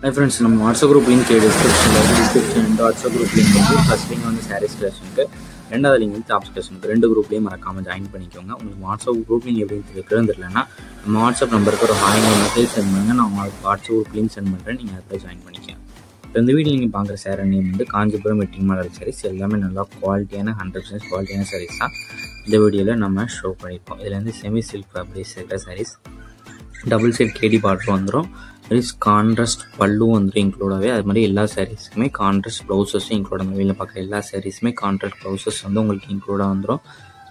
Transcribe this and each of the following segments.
Hi friends, நம்ம WhatsApp group link description WhatsApp group link வந்து first link வந்து சாரீஸ் கலெக்ஷனுக்கு, ரெண்டாவது லிங்க் வந்து டாப்ஸ் கலெக்ஷனுக்கு, ரெண்டு குரூப்லேயும் மறக்காமல் ஜாயின் பண்ணிக்கோங்க. உங்களுக்கு வாட்ஸ்அப் குரூப் லிங்க் எப்படி தெரியலன்னா நம்ம வாட்ஸ்அப் நம்பருக்கு ஒரு ஹாய் மெசேஜ் சென்ட் பண்ணுங்கள். நான் உங்களுக்கு வாட்ஸ்அப் குரூப் லிங்க் சென்ட் பண்ணுறேன், நீங்கள் அதில் ஜாயின் பண்ணிக்கலாம். இப்போ இந்த வீடியோ நீங்கள் பார்க்குற சேரீ நேம் வந்து காஞ்சிபுரம் வெட்டிங் மாடல் சாரீஸ். எல்லாமே நல்லா குவாலிட்டியான 100% குவாலிட்டியான சாரீஸ் தான் இந்த வீடியோவில் நம்ம ஷோ பண்ணியிருக்கோம். இதில் வந்து செமி சில்க் ஃபேப்ரிக்ஸ் இருக்கிற சாரீஸ், டபுள் சைட் கேடி பார்டர் வந்துடும், கான்ட்ராஸ்ட் பல்லும் வந்துடும் இன்க்ளூடாகவே. அது மாதிரி எல்லா சாரீஸுக்குமே கான்ட்ராஸ்ட் ப்ளவுசஸும் இன்க்ளூட், அந்த வீட்டில் பார்க்குற எல்லா சாரீஸுமே கான்ட்ராஸ்ட் ப்ளவுசஸ் வந்து உங்களுக்கு இன்க்ளூடாக வந்துடும்.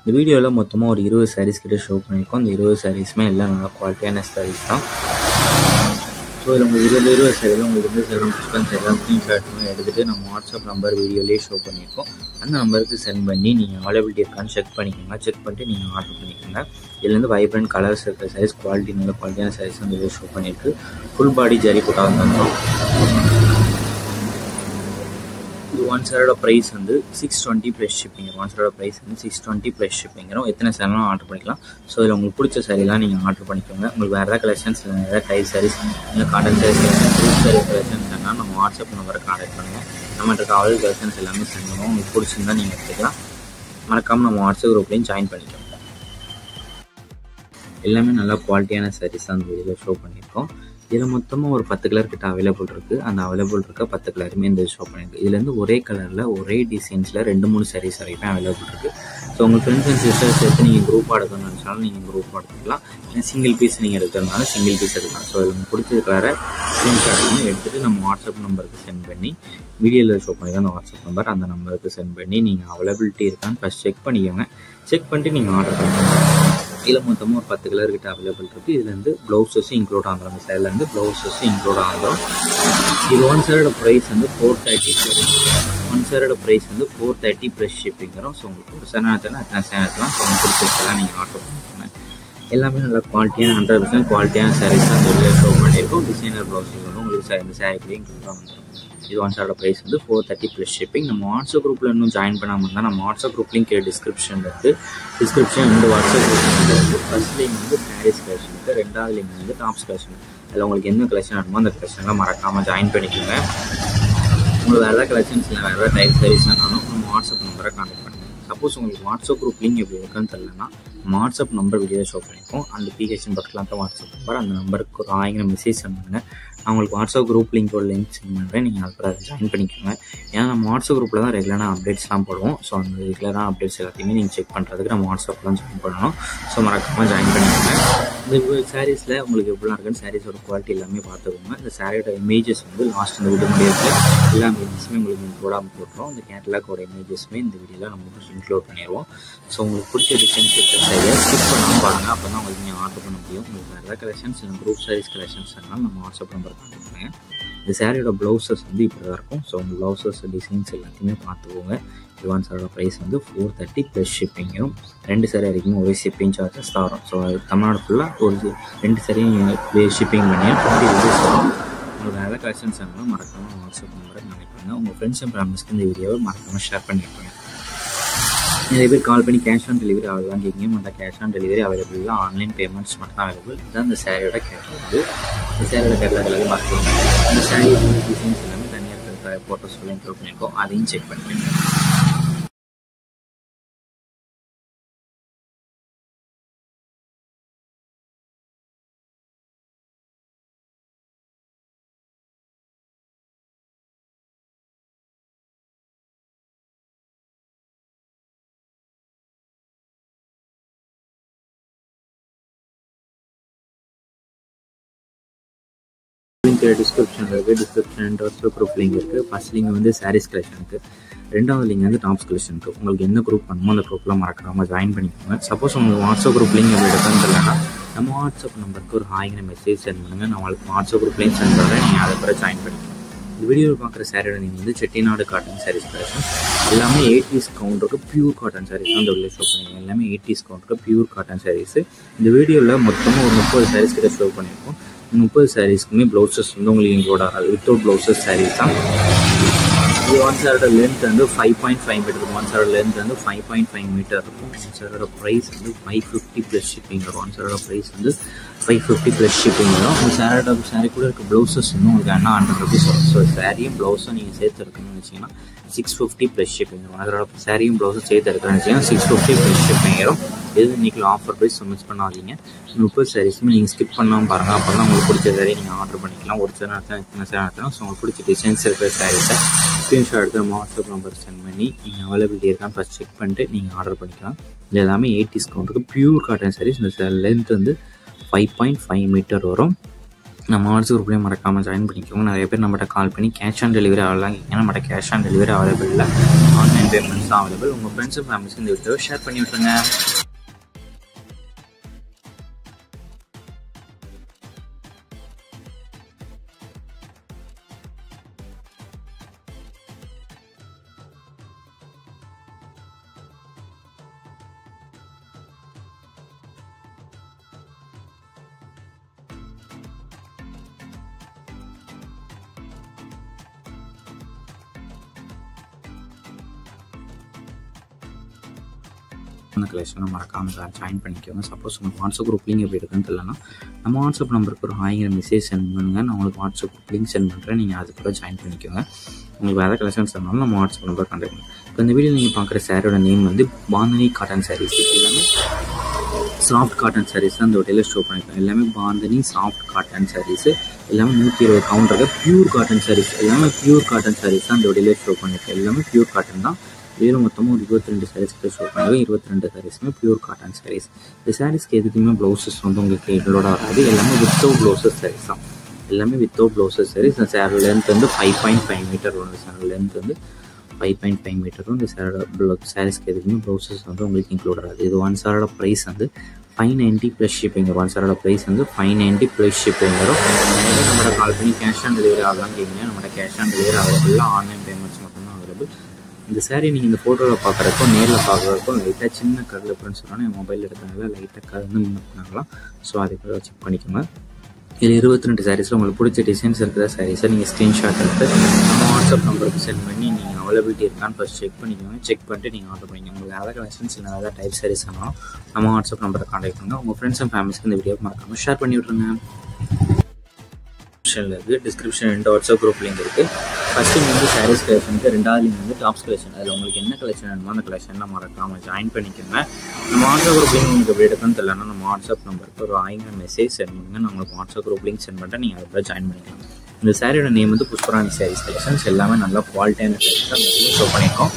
இந்த வீடியோவில் மொத்தமாக ஒரு 20 சாரீஸ் கிட்ட ஷோ பண்ணியிருக்கோம். இந்த 20 சாரீஸுமே எல்லாம் நல்லா குவாலிட்டியான சாரீஸ் தான். ஸோ இதில் உங்களுக்கு 20 சாரியில் உங்களுக்கு வந்து செல்லம் டிஸ்பென்ஸ் எல்லாம் ஸ்க்ரீன்ஷாட்டும் எடுத்துகிட்டு நம்ம வாட்ஸ்அப் நம்பர் வீடியோலேயே ஷோ பண்ணியிருக்கோம். அந்த நம்பருக்கு சென்ட் பண்ணி நீங்கள் அவைலபிலிட்டி இருக்கான்னு செக் பண்ணிக்கோங்க. செக் பண்ணிட்டு நீங்கள் ஆர்டர் பண்ணிக்கோங்க. இதுலேருந்து வைப்ரண்ட் கலர்ஸ் இருக்கிற சாரீஸ், குவாலிட்டி நல்ல குவாலிட்டியான சாரீஸ் வந்து ஷோ பண்ணியிருக்கு. ஃபுல் பாடி ஜரி போட்டால் வந்துடும். இது ஒன் சாரோட ப்ரைஸ் வந்து 620 ப்ளஸ் ஷிப்பிங். ஒன் சாரோட ப்ரைஸ் வந்து 620 ப்ளஸ் ஷிப்பிங்கிறோம். எத்தனை சாரிலாம் ஆர்டர் பண்ணிக்கலாம். ஸோ இதில் உங்களுக்கு பிடிச்ச சாரீலாம் நீங்கள் ஆர்டர் பண்ணிக்கோங்க. உங்களுக்கு வேறு ஏதாவது கலெக்ஷன்ஸ், இல்லை ஏதாவது டைப் சாரீஸ், இல்லை cotton sarees, fruit saree collections வேணால் நம்ம வாட்ஸ்அப் நம்பரை கான்டாக்ட் பண்ணுங்கள். நம்மகிட்ட காவல் கலெக்ஷன்ஸ் எல்லாமே சென்ட் பண்ணுவோம். உங்களுக்கு பிடிச்சிருந்தா நீங்கள் எடுத்துக்கலாம். மறக்காமல் நம்ம வாட்ஸ்அப் குரூப்லேயும் ஜாயின் பண்ணிக்கோங்க. எல்லாமே நல்லா குவாலிட்டியான சாரீஸ் தான் அந்த வீடியோவில் ஷோ பண்ணியிருக்கோம். இதில் மொத்தமாக ஒரு 10 கலர் கிட்ட அவைலபிள் இருக்குது. அந்த அவைலபிள் இருக்க 10 கலருமே இந்த ஷோ பண்ணியிருக்கு. இதுலேருந்து ஒரே கலரில் ஒரே டிசைன்ஸில் 2-3 சாரீஸ் வரைக்கும் அவைலபிள் இருக்குது. ஸோ உங்கள் ஃப்ரெண்ட்ஸ் அண்ட் சிஸ்டர்ஸ் சேர்த்து நீங்கள் குரூப்பாக எடுக்கணும்னு நினச்சாலும் நீங்கள் குரூப்பாக எடுத்துக்கலாம். இல்லை சிங்கிள் பீஸ் நீங்கள் எடுக்கிறதுனால சிங்கிள் பீஸ் எடுக்கலாம். ஸோ இதில் உங்களுக்கு பிடிச்ச கலரை ஸ்க்ரீன்ஷாட்லாம் எடுத்துகிட்டு நம்ம வாட்ஸ்அப் நம்பருக்கு சென்ட் பண்ணி, வீடியோவில் ஷோ பண்ணிக்க அந்த வாட்ஸ்அப் நம்பர், அந்த நம்பருக்கு சென்ட் பண்ணி நீங்கள் அவைலபிலிட்டி இருக்கான்னு ஃபஸ்ட் செக் பண்ணிக்கோங்க. செக் பண்ணிட்டு நீங்கள் ஆர்டர் பண்ணிக்கோங்க. இதில் மொத்தமாக ஒரு 10 கலர் கிட்ட அவைலபிள் இருக்குது. இதுலேருந்து ப்ளவுஸஸும் இன்க்ளூட் ஆகுறோம். இந்த சைட்லேருந்து ப்ளவுஸஸும் இன்க்ளூட் ஆகுறோம். இது ஒன் சாரோட ப்ரைஸ் வந்து 430. ஒன் சாரோட ப்ரைஸ் வந்து 430 ப்ளஸ் ஷிப்பிங் வரும். ஸோ உங்களுக்கு ஒரு சேனத்தில் அத்தனை சேனத்துலாம் ஸோ உங்களுக்கு பிடிச்சதெல்லாம் நீங்கள் ஆர்டர் பண்ணிக்கோங்க. எல்லாமே நல்லா குவாலிட்டியான 100% குவாலிட்டியான சாரீஸ் தான் இந்த வீடியோ ஷோ பண்ணியிருக்கோம். டிசைனர் ப்ளவுஸஸ் வந்து உங்களுக்கு இந்த சாரீக்குள்ளே இன்க்ளூடாக வந்துடும். இது ஒன் சாரோட ப்ரைஸ் வந்து 430 ப்ளஸ் ஷிப்பிங். நம்ம வாட்ஸ்அப் குரூப்பில் இன்னும் ஜாயின் பண்ணாமல் இருந்தால் நம்ம வாட்ஸ்அப் குரூப் லிங்க் டிஸ்கிரிப்ஷனில் இருக்குது. டிஸ்கிரிப்ஷன் இந்த வாட்ஸ்அப் குரூப் இருக்குது. ஃபர்ஸ்ட் லிங்க் வந்து சாரீஸ் கலெக்ஷன் இருக்குது, ரெண்டாவது லிங்க் வந்து டாப்ஸ் கலெக்ஷன். அதில் உங்களுக்கு என்ன கலெக்ஷன் வேணுமோ அந்த கலெக்ஷன்லாம் மறக்காமல் ஜாயின் பண்ணிக்கோங்க. உங்களுக்கு வேறு ஏதாவது கலெக்ஷன்ஸ் இல்லை வேறு ஏதாவது டைப் சாரீஸ் வேணாலும் நம்ம வாட்ஸ்அப் நம்பரை கான்டாக்ட் பண்ணுங்கள். சப்போஸ் உங்களுக்கு வாட்ஸ்அப் குரூப் லிங்க் எப்படி இருக்குன்னு தெரியலன்னா நம்ம வாட்ஸ்அப் நம்பர் வீடியோ ஷோ பண்ணியிருக்கோம். அந்த பிகேஷன் பக்கத்தில் தான் வாட்ஸ்அப் நம்பர், அந்த நம்பருக்கு ஒரு ஆயிரம் மெசேஜ் சென்ட் பண்ணுங்கள். நான் உங்களுக்கு வாட்ஸ்அப் குரூப் லிங்கோட லிங்க் சென்ட் பண்ணுறேன். நீங்கள் அதுக்கு ஜாயின் பண்ணிக்கோங்க. ஏன்னா நம்ம வாட்ஸ்அப் குரூப்பில் தான் ரெகுலரான அப்டேட்ஸ்லாம் போடுவோம். ஸோ அந்த ரெகுலரான அப்டேட்ஸ் எல்லாத்தையுமே நீங்கள் செக் பண்ணுறதுக்கு நம்ம வாட்ஸ்அப்பில் தான் ஜாயின் பண்ணணும். ஸோ மறக்காமல் ஜாயின் பண்ணிக்கோங்க. இந்த சாரீஸில் உங்களுக்கு எப்படிலாம் இருக்குன்னு சாரீஸோட குவாலிட்டி எல்லாமே பார்த்துக்கோங்க. இந்த சாரியோட இமேஜஸ் வந்து லாஸ்ட் இந்த வீடியோ முடியாது எல்லா இமேஜஸுமே உங்களுக்கு இன்க்ளூடாக போட்டுரும். இந்த கேட்டலாகோட இமேஜஸுமே இந்த வீடியோவில் நம்ம இன்க்ளூட் பண்ணிடுவோம். ஸோ உங்களுக்கு பிடிச்ச டிசைன்ஸ் இருக்கிற சாரியை ஸ்கிப் பண்ணாமல் பாருங்கள். அப்போ தான் உங்களுக்கு நீங்கள் ஆர்டர் பண்ண முடியும். உங்களுக்கு வேறு ஏதாவது கலெக்ஷன்ஸ் இல்லை குரூப் சாரீஸ் கலெக்ஷன்ஸ் வேணாலும் நம்ம வாட்ஸ்அப் நம்பர் கான்டாக்ட் பண்ணுங்கள். இந்த சாரியோட ப்ளவுசஸ் வந்து இப்படி தான் இருக்கும். ஸோ உங்கள் ப்ளவுசஸ் டிசைன்ஸ் எல்லாத்தையுமே பார்த்துக்கோங்க. ஒன் சாரோட ப்ரைஸ் வந்து 430 ப்ளஸ் ஷிப்பிங்கும். 2 சாரி வரைக்கும் ஒரே ஷிப்பிங் சார்ஜஸ் தான் வரும். ஸோ தமிழ்நாடு ஃபுல்லாக ஒரு 2 சாரியும் ஷிப்பிங் பண்ணி 50 rupees வரும். உங்களுக்கு வேறு கலெக்ஷன்ஸ் வேணாலும் மறக்காமல் வாட்ஸ்அப் நம்பரை கனெக்ட் பண்ணுங்கள். உங்கள் ஃப்ரெண்ட்ஸ் அண்ட் ஃபேமிலிஸ்க்கு இந்த வீடியோவை மறக்காமல் ஷேர் பண்ணியிருப்பாங்க. நிறைய பேர் கால் பண்ணி கேஷ் ஆன் டெலிவரி அவைலபிள் கேட்குங்க. மற்ற கேஷ் ஆன் டெலிவரி அவைலபிள் இல்லை, ஆன்லைன் பேமெண்ட்ஸ் மட்டும் தான் அவைலபிள். இதுதான் இந்த சாரியோட கேட்டலாக். இந்த சாரியோட கேட்டலாக் எல்லாமே பார்த்துக்கோங்க. இந்த சாரி டிசைன்ஸ் எல்லாமே தனியாக இருக்கிற ஃபோட்டோஸ் எல்லாம் இன்க்ளூட் பண்ணியிருக்கோம். அதையும் செக் பண்ணிக்கோங்க. டிஸ்கிரிப்ஷனில் இருக்குது. டிஸ்கிரிப்ஷன் வாட்ஸ்அப் குரூப் லிங்க் இருக்குது. ஃபர்ஸ்ட் லிங்க் வந்து சாரீஸ் கலெக்ஷனுக்கு, ரெண்டாவது லிங்க் வந்து டாப்ஸ் கலெக்ஷனுக்கு. உங்களுக்கு எந்த குரூப் பண்ணுமோ அந்த குரூப்பில் மறக்காமல் ஜாயின் பண்ணிக்கோங்க. சப்போஸ் உங்களுக்கு வாட்ஸ்அப் குரூப் லிங்க் எப்படி எடுக்கணும்னு தெரியலன்னா நம்ம வாட்ஸ்அப் நம்பருக்கு ஒரு ஹாய்ங்கிற மெசேஜ் சென்ட் பண்ணுங்கள். நான் உங்களுக்கு வாட்ஸ்அப் குரூப்லேயும் சென்ட் பண்ணுறேன். நீங்கள் அதை பிறகு ஜாயின் பண்ணிக்கோங்க. இந்த வீடியோவில் பார்க்குற சாரியோட நீங்கள் வந்து செட்டிநாடு காட்டன் சாரீஸ் கலெக்ஷன் எல்லாமே 80s கவுண்டருக்கு பியூர் காட்டன் சாரீஸ் தான் இந்த வீடியோ ஷோ பண்ணியிருக்கோம். எல்லாமே 80s கவுண்டருக்கு பியூர் காட்டன் சாரீஸ். இந்த வீடியோவில் மொத்தமாக ஒரு 30 சாரீஸ் கிட்ட ஷோ பண்ணியிருக்கோம். 30 சாரீஸ்க்குமே ப்ளவுசஸ் வந்து உங்களுக்கு இன்க்ளூட் ஆகாது. வித்தவுட் ப்ளவுசஸ் சாரீஸ் தான். இது ஒன் சைடோட லென்த் வந்து 5.5 மீட்டர். ஒன் சைடோட லென்த் வந்து 5.5 மீட்டர் இருக்கும். ஒன் சைடோட ப்ரைஸ் வந்து 550 ப்ளஸ் ஷிப்பிங் வரும். ஒன் சைடோட ப்ரைஸ் வந்து 550 ப்ளஸ் ஷிப்பிங் வரும். உங்கள் சாரி கூட இருக்க ப்ளவுசஸ் இன்னும் உங்களுக்கு என்ன 100 rupees வரும். ஸோ சாரியும் ப்ளவுஸும் நீங்கள் சேர்த்து இருக்கணும்னு வச்சிங்கன்னா 650 ப்ளஸ் ஷிப்பிங் வரும். அதோட சாரியும் ப்ளவுஸும் சேர்த்து இருக்கிறேன்னு வச்சிங்கன்னா 650 ப்ளஸ் ஷிப்பிங் வரும். இது இன்றைக்கி ஆஃபர் ப்ரைஸ் மிஸ் பண்ணாதீங்க. 30 சாரீஸுமே நீங்கள் ஸ்கிப் பண்ணாமல் பாருங்கள். அப்போ தான் உங்களுக்கு பிடிச்ச சாரி நீங்கள் ஆர்டர் பண்ணிக்கலாம். ஒரு சாரி நடத்தலாம், எத்தனை சாரி நடத்தலாம். ஸோ உங்களுக்கு பிடிச்ச டிசைன்ஸ் இருக்கிற சாரீஸை ஸ்க்ரீன்ஷாட் எடுத்து நம்ம வாட்ஸ்அப் நம்பர் சென்ட் பண்ணி நீங்கள் அவைலபிலிட்டி இருக்கான்னு ஃபஸ்ட் செக் பண்ணிட்டு நீங்கள் ஆர்டர் பண்ணிக்கலாம். இது எல்லாமே 8 டிஸ்கவுண்ட்டுக்கு பியூர் காட்டன் சாரீஸ். இந்த லென்த் வந்து 5.5 மீட்டர் வரும். நம்ம வாட்ஸ்அப் குரூப்லேயும் மறக்காமல் ஜாயின் பண்ணிக்கோங்க. நிறைய பேர் நம்மகிட்ட கால் பண்ணி கேஷ் ஆன் டெலிவரி ஆகலாம். ஏன்னா நம்மகிட்ட கேஷ் ஆன் டெலிவரி அவைலபிள் இல்லை, ஆன்லைன் பேமெண்ட்ஸ் தான் அவைலபிள். உங்கள் ஃப்ரெண்ட்ஸ் அண்ட் ஃபேமிலிஸ்க்கு இந்த வீடியோவை ஷேர் பண்ணி விட்டுருங்க. அந்த கலெக்ஷனை மறக்காமல் ஜாயின் பண்ணிக்கோங்க. சப்போஸ் உங்களுக்கு வாட்ஸ்அப் குரூப் லிங்க் எப்படி இருக்குன்னு தெரியலனா நம்ம வாட்ஸ்அப் நம்பருக்கு ஒரு ஹாய்ங்கிற மெசேஜ் சென்ட் பண்ணுங்கள். நான் உங்களுக்கு வாட்ஸ்அப் குரூப் லிங்க் சென்ட் பண்ணுறேன். நீங்கள் அது கூட ஜாயின் பண்ணிக்கோங்க. உங்களுக்கு வேறு கலெக்ஷன்ஸ் இருந்தாலும் நம்ம வாட்ஸ்அப் நம்பர் கான்டாக்ட் பண்ணுங்கள். இப்போ இந்த வீடியோ நீங்கள் பார்க்குற சாரியோட நேம் வந்து பாந்தினி காட்டன் சாரீஸ். எல்லாமே சாஃப்ட் காட்டன் சாரீஸ் தான் இந்த ஹோட்டலில் ஷோ பண்ணியிருக்கோம். எல்லாமே பாந்தினி சாஃப்ட் காட்டன் சாரீஸு. எல்லாமே 120 கவுண்ட் இருக்க பியூர் காட்டன் சாரீஸ். எல்லாமே பியூர் காட்டன் சாரீஸ் தான் இந்த ஹோட்டலில் ஷோ பண்ணியிருக்கோம். எல்லாமே பியூர் காட்டன் தான். இதில் மொத்தமாக ஒரு 22 சாரீஸ் ஷோ பண்ணுறது. 22 சாரீஸுமே பியூர் காட்டன் சாரீஸ். இந்த சாரீஸ்க்கு எதுக்குமே ப்ளவுசஸ் வந்து உங்களுக்கு இதோட வராது. எல்லாமே வித்தவுட் ப்ளவுசஸ் சாரீஸ் தான். எல்லாமே வித்தவுட் ப்ளவுசஸ் சாரீஸ். இந்த சேரோட லென்த் வந்து 5.5 மீட்டர் வரும். இந்த சேரோட லென்த் வந்து 5.5 மீட்டர் வரும். இந்த சேரோட சாரீஸ்க்கு எதுக்குமே ப்ளவுசஸ் வந்து உங்களுக்கு இன்க்ளூட் ஆகாது. இது ஒன் சாரோட ப்ரைஸ் வந்து 590 ப்ளஸ் ஷிப்பிங். ஒன் சாரோட ப்ரைஸ் வந்து 590 ப்ளஸ் ஷிப்பிங் வரும். நம்மளோட கால் பண்ணி கேஷ் ஆன் டெலிவரி ஆகலாம் கேட்குங்க. நம்மளோட cash on delivery available, online payments மட்டும்தான் அவைலபிள். இந்த சாரீ நீங்கள் இந்த ஃபோட்டோவில் பார்க்குறப்போ நேரில் பார்க்குறப்போ லைட்டாக சின்ன கலர் டிஃப்ரென்ஸ் வரும். என் மொபைல் எடுக்கிறதுனால லைட்டாக கலந்து முன்னாங்களாம். ஸோ அதை கூட செக் பண்ணிக்கோங்க. இதில் 22 சாரீஸில் உங்களுக்கு பிடிச்ச டிசைன்ஸ் இருக்கிற சாரீஸை நீங்கள் ஸ்க்ரீன்ஷாட் எடுத்து நம்ம வாட்ஸ்அப் நம்பருக்கு சென்ட் பண்ணி நீங்கள் அவைலபிலிட்டி இருக்கான்னு ஃபஸ்ட் செக் பண்ணிக்கோங்க. செக் பண்ணிட்டு நீங்கள் ஆர்டர் பண்ணிக்கோங்க. உங்களுக்கு எதாவது கலெக்ஷன்ஸ் இல்லை எதாவது டைப் சாரீஸ் ஆனாலும் நம்ம வாட்ஸ்அப் நம்பரை கான்டாக்ட் பண்ணுங்கள். உங்கள் ஃப்ரெண்ட்ஸ் அண்ட் ஃபேமிலிஸ்க்கு இந்த வீடியோ மறக்காமல் ஷேர் பண்ணி விட்ருங்க. டிஸ்கிரிப்ஷன் 2 வாட்ஸ்அப் குரூப் லிங்க் இருக்குது. ஃபஸ்ட்டு லிங்க் வந்து சாரீஸ் கலெக்ஷனுக்கு, 2வது லிங்க் வந்து டாப்ஸ் கலெக்ஷன். அதில் உங்களுக்கு என்ன கலெக்ஷன் வேணுமோ அந்த கலெக்ஷனில் மறக்காமல் ஜாயின் பண்ணிக்கோங்க. நம்ம வாட்ஸ்அப் குரூப் லிங்க் உங்களுக்கு எப்படி எடுக்குன்னு தெரியலன்னா நம்ம வாட்ஸ்அப் நம்பருக்கு ஒரு 5 மெசேஜ் சென்ட் பண்ணுங்கள். நான் உங்களுக்கு வாட்ஸ்அப் குரூப் லிங்க் சென்ட் பண்ணிட்டு நீங்கள் அதில் ஜாயின் பண்ணிக்கலாம். இந்த சாரியோட நேம் வந்து புஷ்பராணி சாரீஸ் கலெக்ஷன்ஸ். எல்லாமே நல்லா குவாலிட்டியான சாரீஸ் தான் ஷோ பண்ணியிருக்கோம்.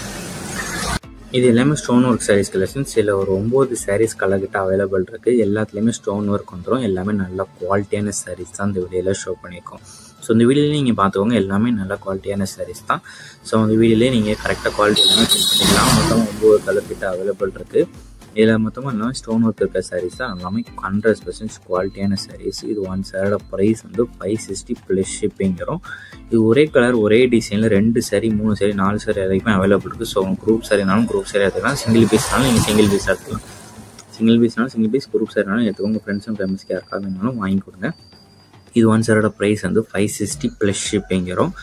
இது எல்லாமே ஸ்டோன் ஒர்க் சாரீஸ் கலெக்ஷன்ஸ். இதில் ஒரு 9 சாரீஸ் கலர்கிட்ட அவைலபிள் இருக்குது. எல்லாத்துலேயுமே ஸ்டோன் ஒர்க் வந்துடும். எல்லாமே நல்ல குவாலிட்டியான சாரீஸ் தான் இந்த வீடியோவில் ஷோ பண்ணியிருக்கோம். ஸோ இந்த வீடியோலேயே நீங்கள் பார்த்துக்கோங்க, எல்லாமே நல்ல குவாலிட்டியான சாரீஸ் தான். ஸோ அந்த வீடியோலேயே நீங்கள் கரெக்டாக குவாலிட்டி எல்லாமே செக் பண்ணிக்கலாம். மொத்தம் 9 கலர்கிட்ட அவைலபிள் இருக்குது. இதில் மொத்தமாக எல்லாமே ஸ்டோன் ஒர்க் இருக்க சாரீஸ் தான். எல்லாமே 100% குவாலிட்டியான சாரீஸ். இது ஒன் சாரோட ப்ரைஸ் வந்து 560 ப்ளஸ் ஷிப்பிங் வரும். இது ஒரே கலர் ஒரே டிசைனில் 2 சாரி 3 சாரி 4 சாரி வரைக்கும் அவைலபிள் இருக்குது. ஸோ குரூப் சாரினாலும் குரூப் சாரி எடுத்துக்கலாம், சிங்கிள் பீஸ்னாலும் நீங்கள் சிங்கிள் பீஸ் எடுத்துக்கலாம். சிங்கிள் பீஸ்னாலும் சிங்கிள் பீஸ், குரூப் சாரினாலும் எடுத்துக்கோங்க. உங்கள் ஃப்ரெண்ட்ஸ் அண்ட் ஃபேமிலிஸ்க்கு யாருக்காவது வேணாலும் வாங்கி கொடுங்க. இது ஒன் சாரோட ப்ரைஸ் வந்து 560 ப்ளஸ் ஷிப்பிங் வரும்.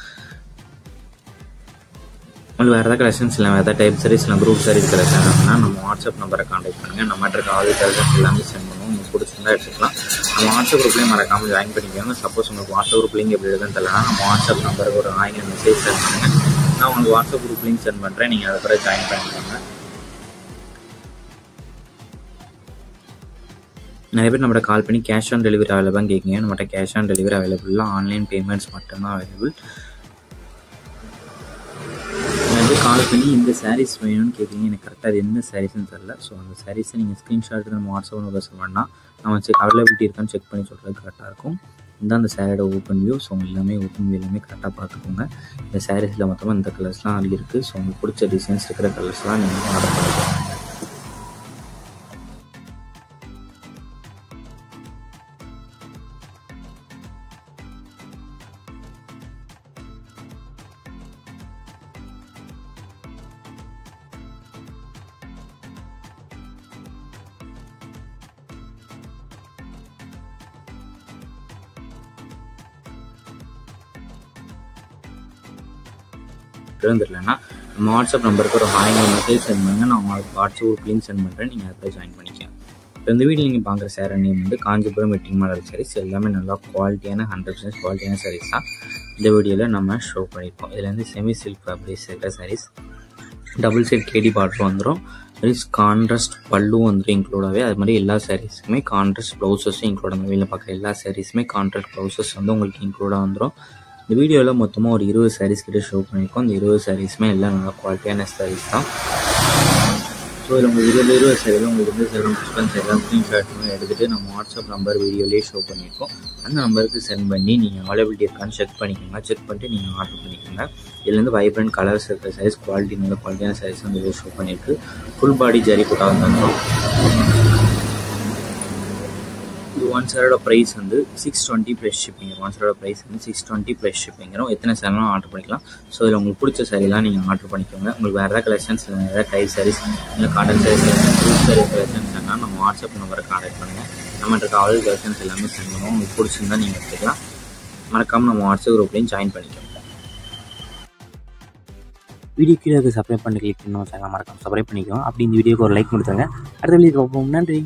உங்களுக்கு வேறு எதாவது கலெக்ஷன்ஸ் இல்லை, வேறு டைப் சாரீஸ் இல்லை குரூப் சாரீஸ் கலெக்ஷன் வேணும்னா நம்ம வாட்ஸ்அப் நம்பரை கான்டாக்ட் பண்ணுங்கள். நம்மகிட்ட இருக்க ஆல் கலெக்ஷன்ஸ் எல்லாமே சென்ட் பண்ணுவோம். உங்களுக்கு பிடிச்சிருந்தா எடுத்துக்கலாம். நம்ம வாட்ஸ்அப் குரூப்லேயும் மறக்காமல் ஜாயின் பண்ணிக்கோங்க. சப்போஸ் உங்களுக்கு வாட்ஸ்அப் குரூப் லிங்க் எப்படி இருக்குன்னு தெரியலனா நம்ம வாட்ஸ்அப் நம்பருக்கு ஒரு 1000 மெசேஜ் சென்ட் பண்ணுங்கள். நான் உங்களுக்கு வாட்ஸ்அப் குரூப் லிங்க் சென்ட் பண்ணுறேன். நீங்கள் அதை பிறகு ஜாயின் பண்ணிக்கோங்க. நிறைய பேர் நம்மகிட்ட கால் பண்ணி கேஷ் ஆன் டெலிவரி அவைலபிளாக கேட்குங்க. நம்மகிட்ட cash on delivery available, online payments மட்டும்தான் அவைலபிள். கால் பண்ணி இந்த சாரீஸ் வேணும்னு கேட்குறீங்க. எனக்கு கரெக்டாக அது என்ன சாரீஸ்ன்னு தெரில. ஸோ அந்த சாரீஸை நீங்கள் ஸ்க்ரீன்ஷாட் எடுத்து நம்ம வாட்ஸ்அப் நம்பர் சொன்னோம்னா நம்ம அவைலபிலிட்டி இருக்கான்னு செக் பண்ணி சொல்கிறது கரெக்டாக இருக்கும். இந்த அந்த சாரியோட ஓப்பன் வியூ. ஸோ எல்லாமே ஓப்பன் வியூ எல்லாமே கரெக்டாக பார்த்துக்கோங்க. இந்த சாரீஸில் மொத்தமாக இந்த கலர்ஸ்லாம் இருக்குது. ஸோ உங்களுக்கு பிடிச்ச டிசைன்ஸ் இருக்கிற கலர்ஸ்லாம் நீங்கள் ஆர்டர் பண்ணிக்கலாம். இருக்குன்னு தெரியலன்னா நம்ம வாட்ஸ்அப் நம்பருக்கு ஒரு ஹாய் மெசேஜ் சென்ட் பண்ணுங்க. நான் உங்களுக்கு வாட்ஸ்அப் குரூப் லிங்க் சென்ட் பண்ணுறேன். நீங்கள் அதில் ஜாயின் பண்ணிக்கலாம். இப்போ இந்த வீடியோ நீங்கள் பார்க்குற சேரீ நேம் வந்து காஞ்சிபுரம் வெட்டிங் மாடல் சாரீஸ். எல்லாமே நல்லா குவாலிட்டியான 100% குவாலிட்டியான சாரீஸ் தான் இந்த வீடியோவில் நம்ம ஷோ பண்ணியிருக்கோம். இதில் வந்து செமி சில்க் ஃபேப்ரிக்ஸ் இருக்கிற சாரீஸ், டபுள் சைட் கேடி பார்டர் வந்துடும், கான்ட்ராஸ்ட் பல்லும் வந்துடும் இன்க்ளூடாகவே. அது மாதிரி எல்லா சாரீஸுக்குமே கான்ட்ராஸ்ட் ப்ளவுசஸும் இன்க்ளூட். அந்த வீடியோவில் பார்க்குற எல்லா சாரீஸுமே கான்ட்ராஸ்ட் ப்ளவுசஸ் வந்து உங்களுக்கு இன்க்ளூடாக வந்துடும். இந்த வீடியோவில் மொத்தமாக ஒரு 20 சாரீஸ் கிட்ட ஷோ பண்ணியிருக்கோம். இந்த 20 சாரீஸுமே எல்லாம் நல்லா குவாலிட்டியான சாரீஸ் தான். ஸோ இதில் உங்களுக்கு 20 சாரியில் உங்களுக்கு வந்து சேரும் டிஸ்பென்ஸ் எல்லாம் ஸ்க்ரீன்ஷாட் எடுத்துகிட்டு நம்ம வாட்ஸ்அப் நம்பர் வீடியோலேயே ஷோ பண்ணியிருக்கோம். அந்த நம்பருக்கு சென்ட் பண்ணி நீங்கள் அவைலபிலிட்டி இருக்கான்னு செக் பண்ணிக்கோங்க. செக் பண்ணிட்டு நீங்கள் ஆர்டர் பண்ணிக்கோங்க. இதுலேருந்து வைப்ரண்ட் கலர்ஸ் இருக்கிற சாரீஸ், நல்ல குவாலிட்டியான சாரீஸ் வந்து ஷோ பண்ணியிருக்கு. ஃபுல் பாடி ஜரி போட்டால் வந்துடும். இது ஒன் சாரோட ப்ரைஸ் வந்து 620 ப்ளஸ் ஷிப்பிங். ஒன் சாரோட ப்ரைஸ் வந்து 620 ப்ளஸ் ஷிப்பிங்கிறோம். எத்தனை சாரிலாம் ஆர்டர் பண்ணிக்கலாம். ஸோ இதில் உங்களுக்கு பிடிச்ச சாரீலாம் நீங்கள் ஆர்டர் பண்ணிக்கோங்க. உங்களுக்கு வேறு ஏதாவது கலெக்ஷன்ஸ், வேறு டைப் சாரீஸ், இல்லை cotton sarees, fruit sarees collections வேணால் நம்ம வாட்ஸ்அப் நம்பரை கான்டாக்ட் பண்ணுங்கள். நம்மகிட்ட காலேஜ் கலெக்ஷன்ஸ் எல்லாமே சென்ட் பண்ணுவோம். உங்களுக்கு பிடிச்சிருந்தா நீங்கள் எடுத்துக்கலாம். மறக்காமல் நம்ம வாட்ஸ்அப் குரூப்லேயும் ஜாயின் பண்ணிக்கோங்க. வீடியோ கீழே சப்ஸ்கிரைப் பண்ணி கிளிக் பண்ணணும். சேனல் மறக்காமல் சப்ஸ்கிரைப் பண்ணிக்கோங்க. அப்படி இந்த வீடியோக்கு ஒரு லைக் கொடுத்துருங்க. அடுத்த வீடியோக்கு நன்றி.